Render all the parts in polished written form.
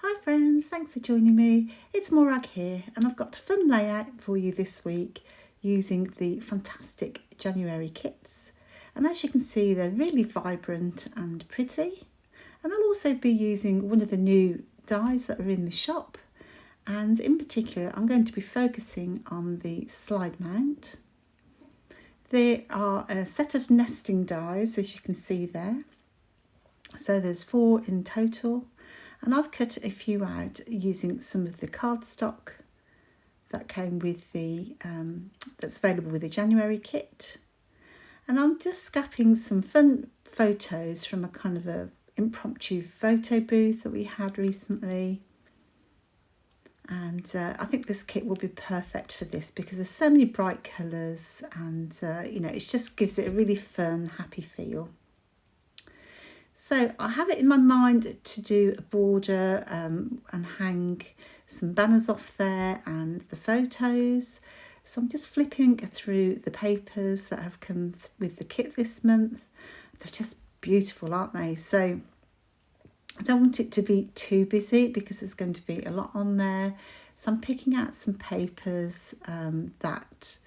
Hi friends, thanks for joining me. It's Morag here and I've got a fun layout for you this week using the fantastic January kits. And as you can see, they're really vibrant and pretty. And I'll also be using one of the new dies that are in the shop. And in particular, I'm going to be focusing on the slide mount. There are a set of nesting dies, as you can see there. So there's 4 in total. And I've cut a few out using some of the cardstock that came with the, that's available with the January kit. And I'm just scrapping some fun photos from a kind of a impromptu photo booth that we had recently. And I think this kit will be perfect for this because there's so many bright colours and, it just gives it a really fun, happy feel. So I have it in my mind to do a border and hang some banners off there and the photos. So I'm just flipping through the papers that have come with the kit this month. They're just beautiful, aren't they? So I don't want it to be too busy because there's going to be a lot on there. So I'm picking out some papers that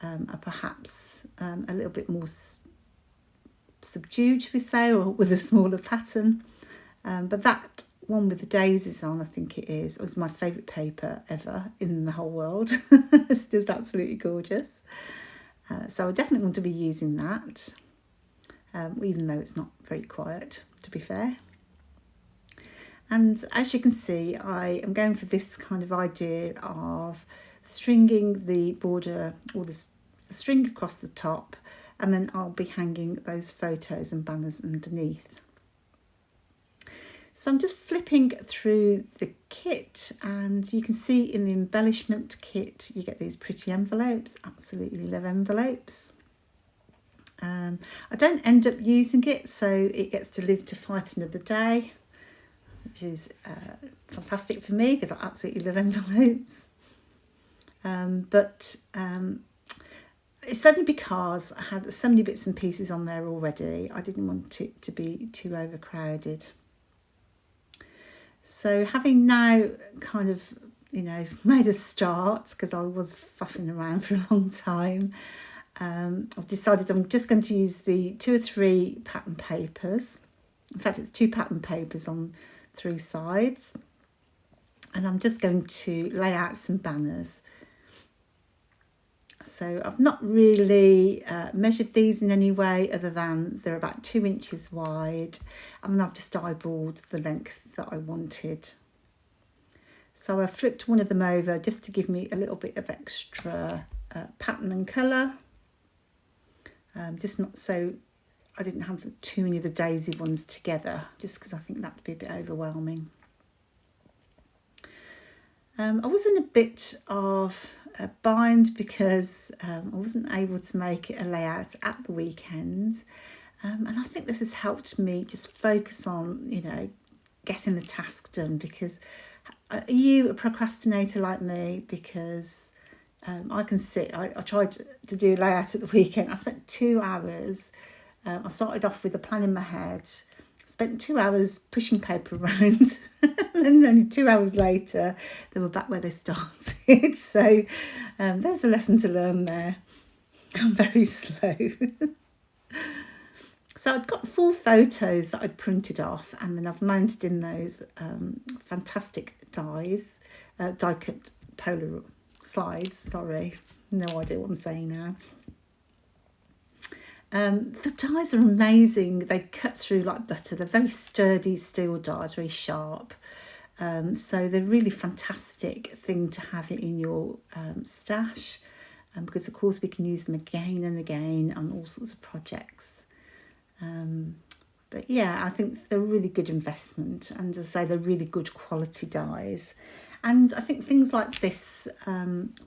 are perhaps a little bit more subdued, should we say, or with a smaller pattern. But that one with the daisies on, I think it is, it was my favourite paper ever in the whole world. It's just absolutely gorgeous. So I definitely want to be using that, even though it's not very quiet, to be fair. And as you can see, I am going for this kind of idea of stringing the border or the string across the top, and then I'll be hanging those photos and banners underneath. So I'm just flipping through the kit, and you can see in the embellishment kit you get these pretty envelopes. Absolutely love envelopes. I don't end up using it, so it gets to live to fight another day, which is fantastic for me because I absolutely love envelopes. It's only because I had so many bits and pieces on there already. I didn't want it to be too overcrowded. So having now kind of, made a start, because I was faffing around for a long time, I've decided I'm just going to use the 2 or 3 pattern papers. In fact, it's 2 pattern papers on 3 sides. And I'm just going to lay out some banners. So I've not really measured these in any way other than they're about 2 inches wide, and then I've just eyeballed the length that I wanted. So I flipped one of them over just to give me a little bit of extra pattern and colour, just not so I didn't have too many of the daisy ones together, just because I think that would be a bit overwhelming. I was in a bit of a bind because I wasn't able to make a layout at the weekend, and I think this has helped me just focus on, getting the task done. Because are you a procrastinator like me? Because I can sit, I tried to do a layout at the weekend. I spent 2 hours. I started off with a plan in my head, spent 2 hours pushing paper around, and then only 2 hours later they were back where they started. So there's a lesson to learn there. I'm very slow. So I've got 4 photos that I'd printed off, and then I've mounted in those fantastic dies, die cut polar slides. Sorry, no idea what I'm saying now. The dies are amazing. They cut through like butter. They're very sturdy steel dies, very sharp. So they're really fantastic thing to have it in your stash, because of course we can use them again and again on all sorts of projects. But yeah, I think they're a really good investment, and as I say, they're really good quality dies. And I think things like this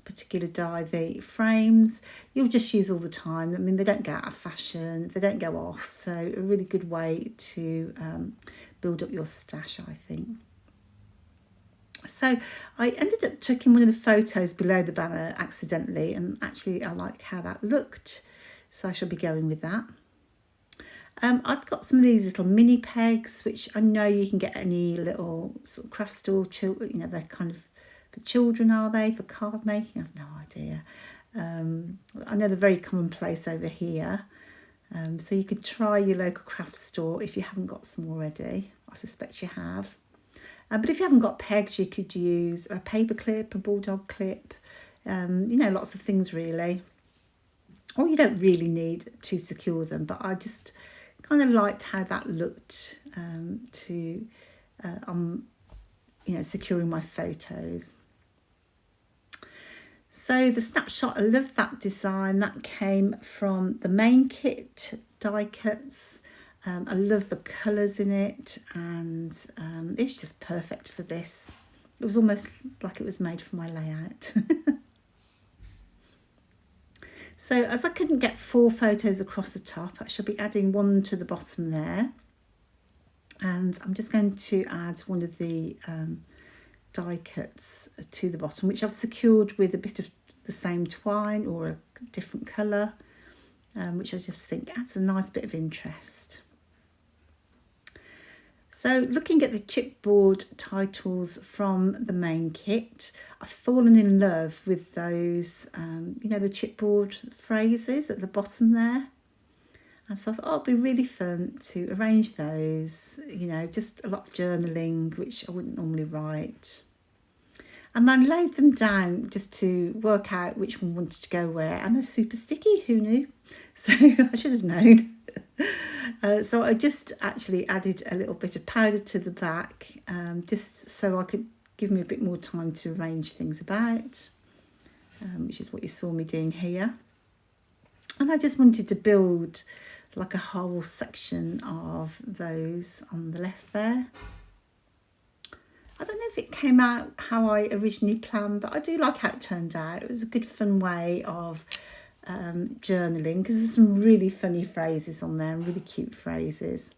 particular die, the frames, you'll just use all the time. I mean, they don't go out of fashion, they don't go off. So a really good way to build up your stash, I think. So I ended up tucking one of the photos below the banner accidentally, and actually I like how that looked. So I shall be going with that. I've got some of these little mini pegs, which I know you can get any little sort of craft store, you know, they're kind of for children, are they, for card making? I've no idea. I know they're very commonplace over here. So you could try your local craft store if you haven't got some already. I suspect you have. But if you haven't got pegs, you could use a paper clip, a bulldog clip, you know, lots of things really. Or you don't really need to secure them, but I just kind of liked how that looked you know, securing my photos. So the snapshot, I love that design. That came from the main kit die cuts. I love the colours in it, and it's just perfect for this. It was almost like it was made for my layout. So as I couldn't get 4 photos across the top, I shall be adding one to the bottom there. And I'm just going to add one of the die cuts to the bottom, which I've secured with a bit of the same twine or a different colour, which I just think adds a nice bit of interest. So looking at the chipboard titles from the main kit, I've fallen in love with those, you know, the chipboard phrases at the bottom there. And so I thought, oh, it'd be really fun to arrange those, you know, just a lot of journaling, which I wouldn't normally write. And I laid them down just to work out which one wanted to go where. And they're super sticky, who knew? So I should have known. So I just actually added a little bit of powder to the back, just so I could give me a bit more time to arrange things about, which is what you saw me doing here. And I just wanted to build like a whole section of those on the left there. I don't know if it came out how I originally planned, but I do like how it turned out. It was a good fun way of journaling, because there's some really funny phrases on there and really cute phrases.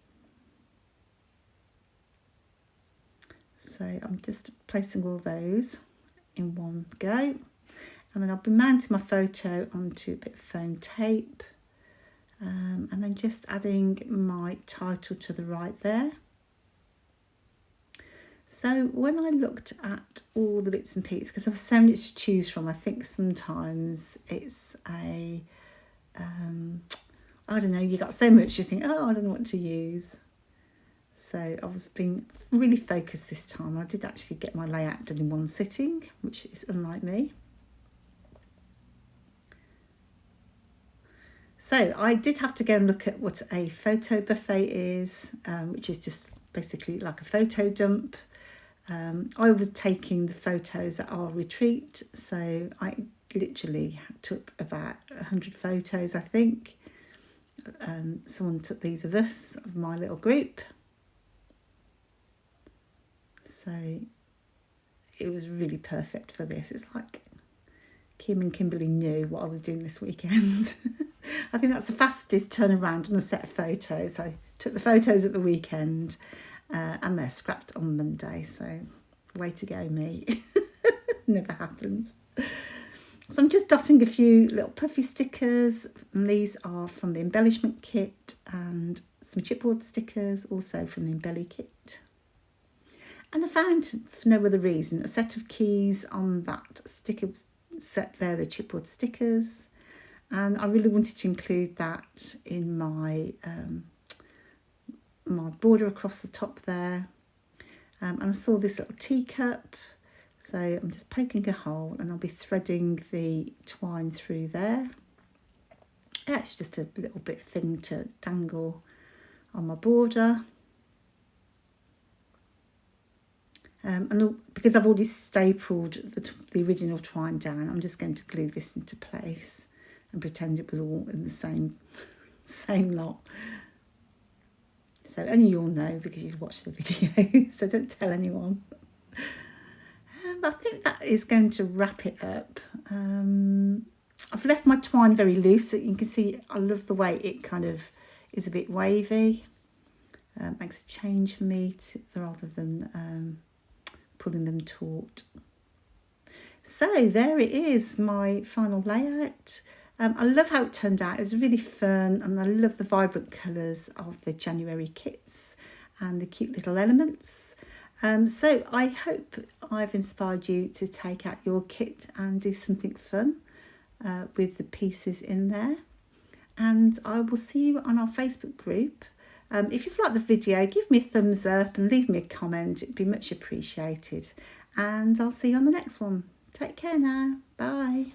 So I'm just placing all those in one go, and then I'll be mounting my photo onto a bit of foam tape, and then just adding my title to the right there. So when I looked at all the bits and pieces, because there was so much to choose from, I think sometimes it's I don't know, you got so much you think, oh, I don't know what to use. So I was being really focused this time. I did actually get my layout done in one sitting, which is unlike me. So I did have to go and look at what a photo buffet is, which is just basically like a photo dump. I was taking the photos at our retreat, so I literally took about 100 photos, I think. Someone took these of us, of my little group. So it was really perfect for this. It's like Kim and Kimberly knew what I was doing this weekend. I think that's the fastest turnaround on a set of photos. I took the photos at the weekend, and they're scrapped on Monday, so way to go me. Never happens. So I'm just dotting a few little puffy stickers, and these are from the embellishment kit, and some chipboard stickers also from the embelly kit. And I found, for no other reason, a set of keys on that sticker set there, the chipboard stickers, and I really wanted to include that in my my border across the top there. And I saw this little teacup, so I'm just poking a hole and I'll be threading the twine through there. It's just a little bit thing to dangle on my border. And because I've already stapled the original twine down, I'm just going to glue this into place and pretend it was all in the same lot. So only you'll know because you've watched the video, so don't tell anyone. I think that is going to wrap it up. I've left my twine very loose, so you can see I love the way it kind of is a bit wavy. Makes a change for me rather than pulling them taut. So there it is, my final layout. I love how it turned out. It was really fun, and I love the vibrant colours of the January kits and the cute little elements. So I hope I've inspired you to take out your kit and do something fun with the pieces in there. And I will see you on our Facebook group. If you've liked the video, give me a thumbs up and leave me a comment. It'd be much appreciated. And I'll see you on the next one. Take care now. Bye.